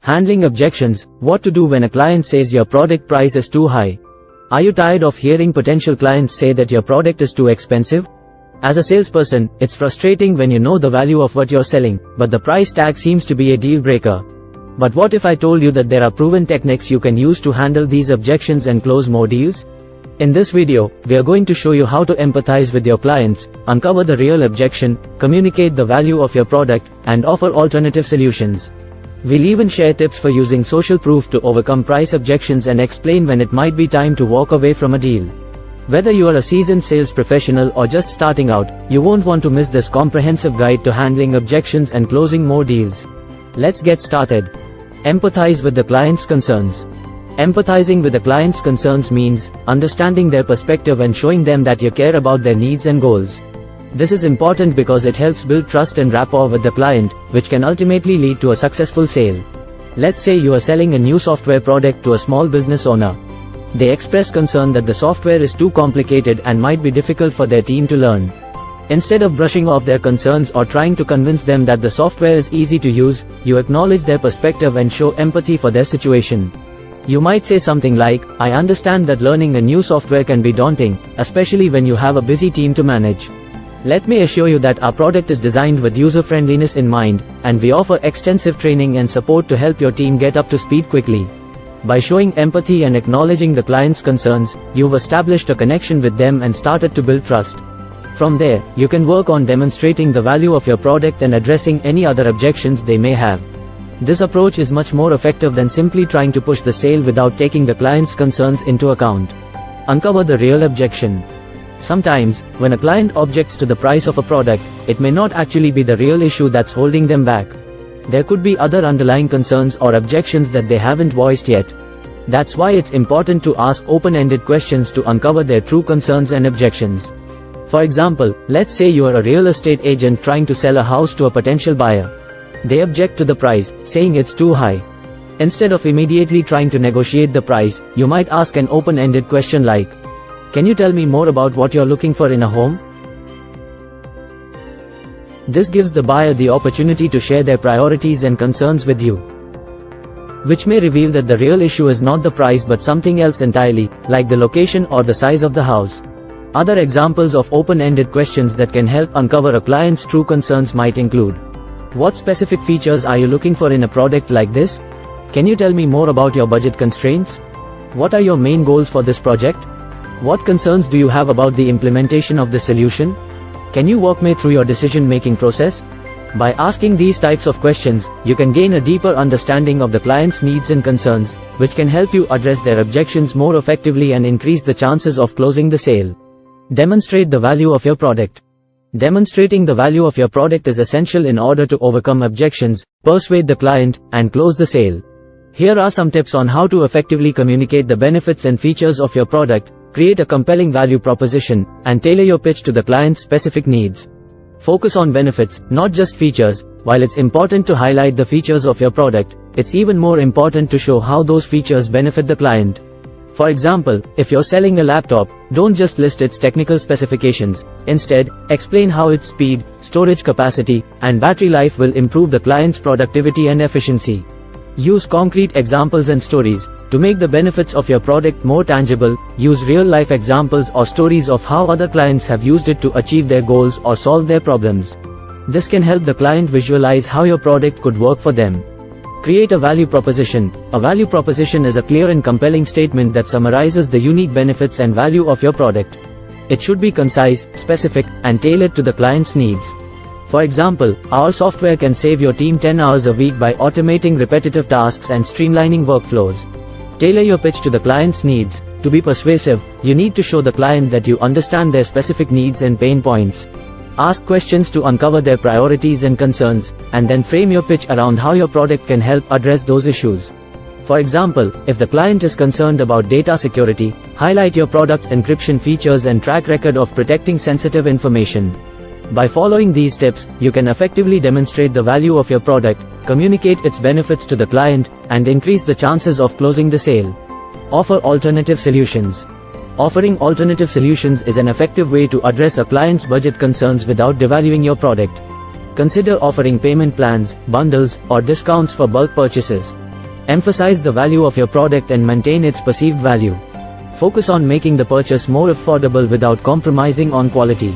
Handling objections: what to do when a client says your product price is too high. Are you tired of hearing potential clients say that your product is too expensive? As a salesperson, it's frustrating when you know the value of what you're selling, but the price tag seems to be a deal breaker. But what if I told you that there are proven techniques you can use to handle these objections and close more deals? In this video, we are going to show you how to empathize with your clients, uncover the real objection, communicate the value of your product, and offer alternative solutions. We'll even share tips for using social proof to overcome price objections and explain when it might be time to walk away from a deal. Whether you are a seasoned sales professional or just starting out, you won't want to miss this comprehensive guide to handling objections and closing more deals. Let's get started. Empathize with the client's concerns. Empathizing with the client's concerns means understanding their perspective and showing them that you care about their needs and goals. This is important because it helps build trust and rapport with the client, which can ultimately lead to a successful sale. Let's say you are selling a new software product to a small business owner. They express concern that the software is too complicated and might be difficult for their team to learn. Instead of brushing off their concerns or trying to convince them that the software is easy to use, you acknowledge their perspective and show empathy for their situation. You might say something like, "I understand that learning a new software can be daunting, especially when you have a busy team to manage. Let me assure you that our product is designed with user-friendliness in mind, and we offer extensive training and support to help your team get up to speed quickly." By showing empathy and acknowledging the client's concerns, you've established a connection with them and started to build trust. From there, you can work on demonstrating the value of your product and addressing any other objections they may have. This approach is much more effective than simply trying to push the sale without taking the client's concerns into account. Uncover the real objection. Sometimes, when a client objects to the price of a product, it may not actually be the real issue that's holding them back. There could be other underlying concerns or objections that they haven't voiced yet. That's why it's important to ask open-ended questions to uncover their true concerns and objections. For example, let's say you are a real estate agent trying to sell a house to a potential buyer. They object to the price, saying it's too high. Instead of immediately trying to negotiate the price, you might ask an open-ended question like, "Can you tell me more about what you're looking for in a home?" This gives the buyer the opportunity to share their priorities and concerns with you, which may reveal that the real issue is not the price but something else entirely, like the location or the size of the house. Other examples of open-ended questions that can help uncover a client's true concerns might include, "What specific features are you looking for in a product like this? Can you tell me more about your budget constraints? What are your main goals for this project? What concerns do you have about the implementation of the solution? Can you walk me through your decision-making process?" By asking these types of questions, you can gain a deeper understanding of the client's needs and concerns, which can help you address their objections more effectively and increase the chances of closing the sale. Demonstrate the value of your product. Demonstrating the value of your product is essential in order to overcome objections, persuade the client, and close the sale. Here are some tips on how to effectively communicate the benefits and features of your product, create a compelling value proposition, and tailor your pitch to the client's specific needs. Focus on benefits, not just features. While it's important to highlight the features of your product, it's even more important to show how those features benefit the client. For example, if you're selling a laptop, don't just list its technical specifications. Instead, explain how its speed, storage capacity, and battery life will improve the client's productivity and efficiency. Use concrete examples and stories to make the benefits of your product more tangible. Use real-life examples or stories of how other clients have used it to achieve their goals or solve their problems. This can help the client visualize how your product could work for them. Create a value proposition. A value proposition is a clear and compelling statement that summarizes the unique benefits and value of your product. It should be concise, specific, and tailored to the client's needs. For example, "Our software can save your team 10 hours a week by automating repetitive tasks and streamlining workflows." Tailor your pitch to the client's needs. To be persuasive, you need to show the client that you understand their specific needs and pain points. Ask questions to uncover their priorities and concerns, and then frame your pitch around how your product can help address those issues. For example, if the client is concerned about data security, highlight your product's encryption features and track record of protecting sensitive information. By following these tips, you can effectively demonstrate the value of your product, communicate its benefits to the client, and increase the chances of closing the sale. Offer alternative solutions. Offering alternative solutions is an effective way to address a client's budget concerns without devaluing your product. Consider offering payment plans, bundles, or discounts for bulk purchases. Emphasize the value of your product and maintain its perceived value. Focus on making the purchase more affordable without compromising on quality.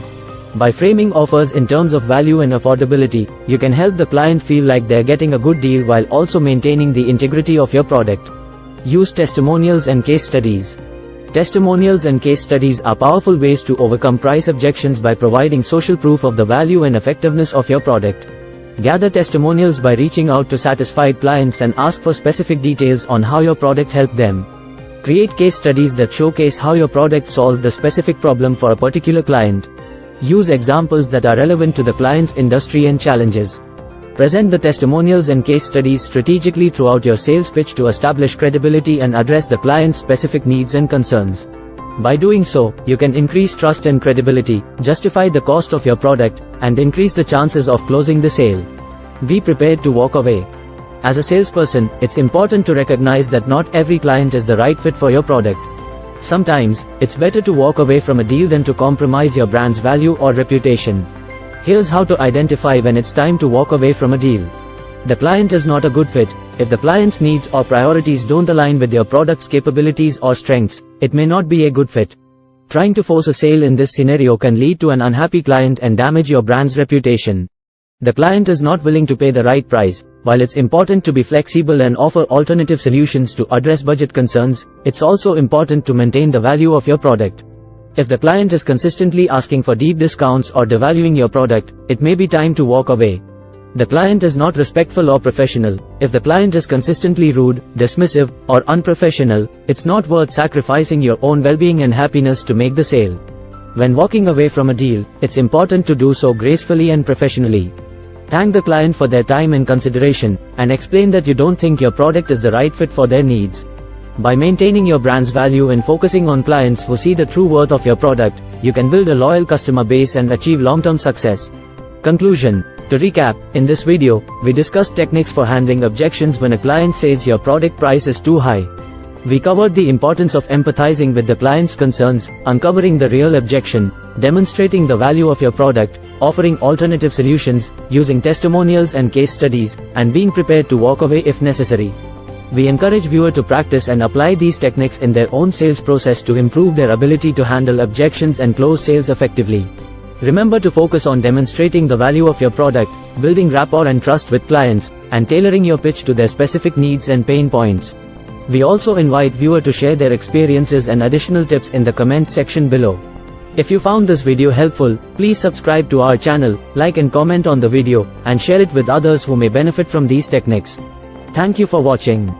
By framing offers in terms of value and affordability, you can help the client feel like they're getting a good deal while also maintaining the integrity of your product. Use testimonials and case studies. Testimonials and case studies are powerful ways to overcome price objections by providing social proof of the value and effectiveness of your product. Gather testimonials by reaching out to satisfied clients and ask for specific details on how your product helped them. Create case studies that showcase how your product solved the specific problem for a particular client. Use examples that are relevant to the client's industry and challenges. Present the testimonials and case studies strategically throughout your sales pitch to establish credibility and address the client's specific needs and concerns. By doing so, you can increase trust and credibility, justify the cost of your product, and increase the chances of closing the sale. Be prepared to walk away. As a salesperson, it's important to recognize that not every client is the right fit for your product. Sometimes, it's better to walk away from a deal than to compromise your brand's value or reputation. Here's how to identify when it's time to walk away from a deal. The client is not a good fit. If the client's needs or priorities don't align with your product's capabilities or strengths, it may not be a good fit. Trying to force a sale in this scenario can lead to an unhappy client and damage your brand's reputation. The client is not willing to pay the right price. While it's important to be flexible and offer alternative solutions to address budget concerns, it's also important to maintain the value of your product. If the client is consistently asking for deep discounts or devaluing your product, it may be time to walk away. The client is not respectful or professional. If the client is consistently rude, dismissive, or unprofessional, it's not worth sacrificing your own well-being and happiness to make the sale. When walking away from a deal, it's important to do so gracefully and professionally. Thank the client for their time and consideration, and explain that you don't think your product is the right fit for their needs. By maintaining your brand's value and focusing on clients who see the true worth of your product, you can build a loyal customer base and achieve long-term success. Conclusion. To recap, in this video, we discussed techniques for handling objections when a client says your product price is too high. We covered the importance of empathizing with the client's concerns, uncovering the real objection, demonstrating the value of your product, offering alternative solutions, using testimonials and case studies, and being prepared to walk away if necessary. We encourage viewers to practice and apply these techniques in their own sales process to improve their ability to handle objections and close sales effectively. Remember to focus on demonstrating the value of your product, building rapport and trust with clients, and tailoring your pitch to their specific needs and pain points. We also invite viewers to share their experiences and additional tips in the comments section below. If you found this video helpful, please subscribe to our channel, like and comment on the video, and share it with others who may benefit from these techniques. Thank you for watching.